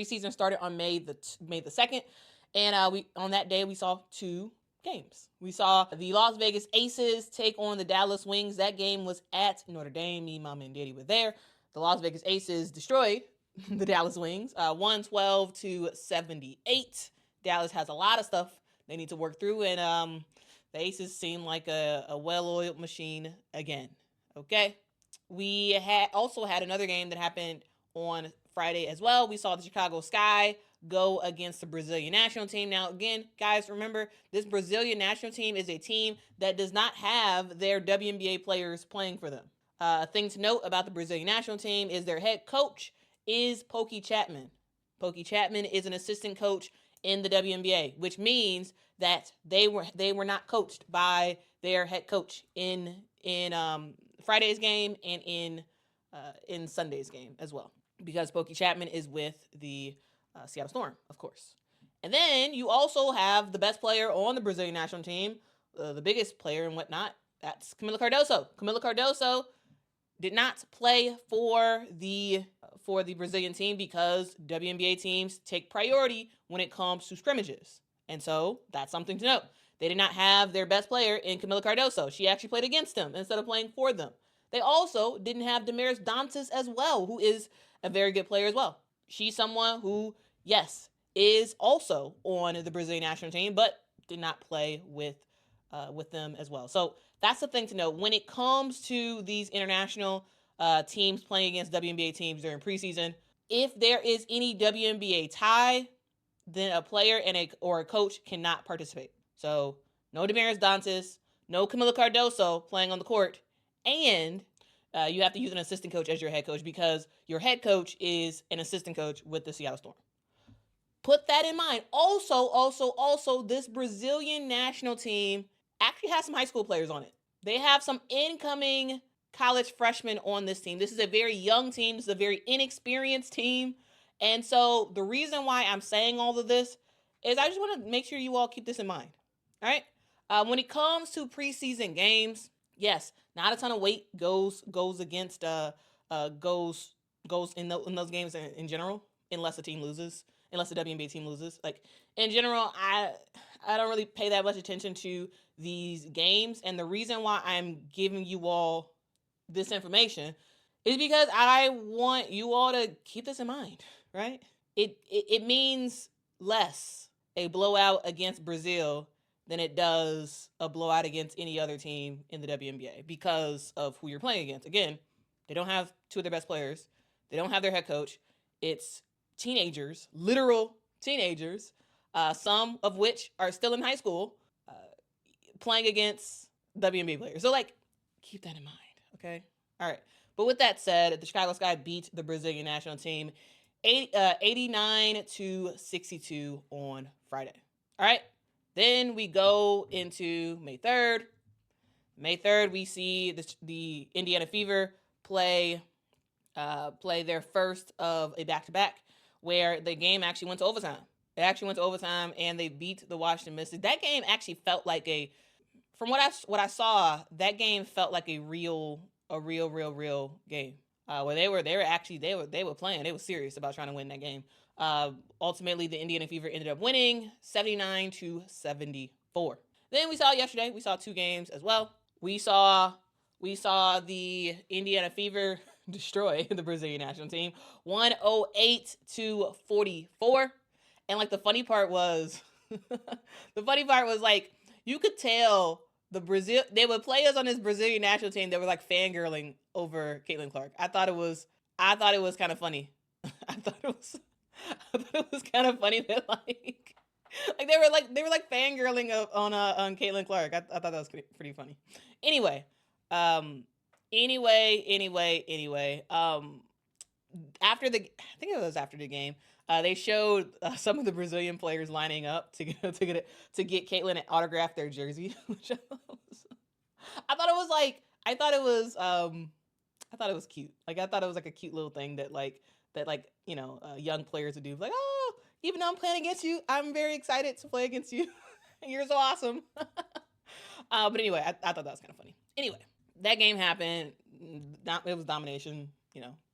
Preseason started on May the 2nd, and we on that day we saw 2 games. We saw the Las Vegas Aces take on the Dallas Wings. That game was at Notre Dame. Me, Mama, and Daddy were there. The Las Vegas Aces destroyed the Dallas Wings, 112-78. Dallas has a lot of stuff they need to work through, and the Aces seem like a well-oiled machine again. Okay, we also had another game that happened on Friday as well. We saw the Chicago Sky go against the Brazilian national team. Now, again, guys, remember, this Brazilian national team is a team that does not have their WNBA players playing for them. A thing to note about the Brazilian national team is their head coach is Pokey Chatman. Pokey Chatman is an assistant coach in the WNBA, which means that they were not coached by their head coach in Friday's game and in Sunday's game as well, because Pokey Chatman is with the Seattle Storm, of course. And then you also have the best player on the Brazilian national team, the biggest player and whatnot. That's Kamilla Cardoso. Kamilla Cardoso did not play for the Brazilian team because WNBA teams take priority when it comes to scrimmages. And so that's something to note. They did not have their best player in Kamilla Cardoso. She actually played against them instead of playing for them. They also didn't have Damiris Dantas as well, who is a very good player as well. She's someone who, yes, is also on the Brazilian national team, but did not play with them as well. So that's the thing to know. When it comes to these international teams playing against WNBA teams during preseason, if there is any WNBA tie, then a player or a coach cannot participate. So no Damiris Dantas, no Kamilla Cardoso playing on the court, and you have to use an assistant coach as your head coach because your head coach is an assistant coach with the Seattle Storm. Put that in mind. Also, this Brazilian national team actually has some high school players on it. They have some incoming college freshmen on this team. This is a very young team. This is a very inexperienced team. And so the reason why I'm saying all of this is I just want to make sure you all keep this in mind. All right? When it comes to preseason games, yes, not a ton of weight goes against goes in those games in general, unless the WNBA team loses. Like, in general, I don't really pay that much attention to these games, and the reason why I'm giving you all this information is because I want you all to keep this in mind, right? It means less a blowout against Brazil than it does a blowout against any other team in the WNBA because of who you're playing against. Again, they don't have 2 of their best players. They don't have their head coach. It's teenagers, literal teenagers, some of which are still in high school, playing against WNBA players. So, like, keep that in mind, okay? All right. But with that said, the Chicago Sky beat the Brazilian national team 89-62 on Friday. All right. Then we go into May 3rd. May 3rd, we see the Indiana Fever play their first of a back-to-back, where the game actually went to overtime. It actually went to overtime, and they beat the Washington Mystics. That game actually felt like from what I saw, that game felt like a real game. Where they were playing. They were serious about trying to win that game. Ultimately, the Indiana Fever ended up winning 79-74. Then we saw yesterday, we saw 2 games as well. We saw the Indiana Fever destroy the Brazilian national team 108-44. And like the funny part was like, you could tell they were players on this Brazilian national team that were like fangirling over Caitlin Clark. I thought it was kind of funny. I thought it was kind of funny that like they were fangirling on Caitlin Clark. I thought that was pretty funny. Anyway, after the game, they showed some of the Brazilian players lining up to get Caitlin to autograph their jersey, which I thought it was cute. Like, I thought it was like a cute little thing that young players would do. Like, oh, even though I'm playing against you, I'm very excited to play against you. You're so awesome. But anyway, I thought that was kind of funny. Anyway, that game happened. It was domination,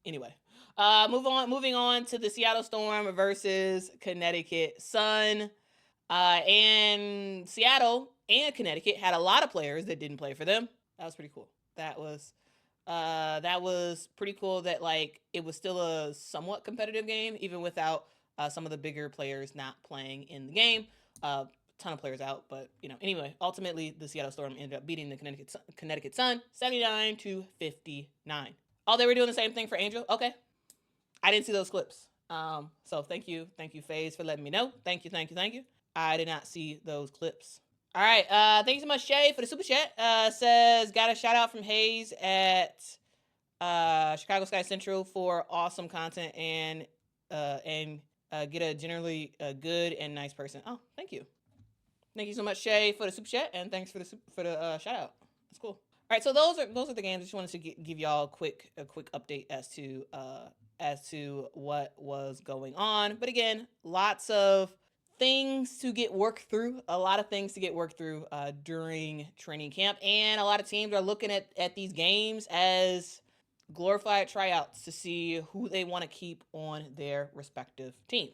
Anyway, Moving on to the Seattle Storm versus Connecticut Sun. And Seattle and Connecticut had a lot of players that didn't play for them. That was pretty cool. That was pretty cool that like it was still a somewhat competitive game, even without some of the bigger players not playing in the game. Ton of players out, but anyway, ultimately the Seattle Storm ended up beating the Connecticut Sun 79-59. Oh, they were doing the same thing for Angel. Okay, I didn't see those clips. So thank you, FaZe, for letting me know. Thank you. I did not see those clips. All right, thank you so much, Shay, for the super chat. Says got a shout out from Hayes at Chicago Sky Central for awesome content and get a generally good and nice person. Oh, thank you. Thank you so much, Shay, for the super chat, and thanks for the shout out. That's cool. All right, so those are the games. I just wanted to give y'all a quick update as to what was going on. But again, lots of things to get worked through. A lot of things to get worked through during training camp, and a lot of teams are looking at these games as glorified tryouts to see who they want to keep on their respective teams.